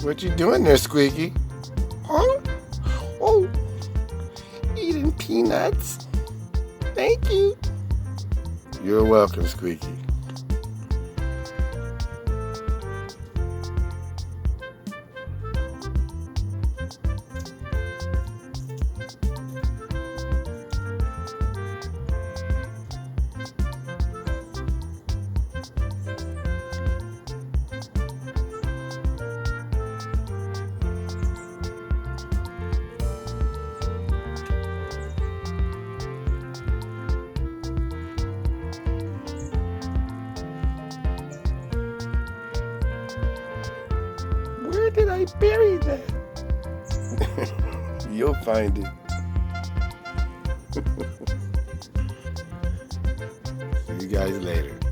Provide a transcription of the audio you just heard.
What you doing there, Squeaky? Huh? Oh, eating peanuts. Thank you. You're welcome, Squeaky. Where did I bury that? You'll find it. See you guys later.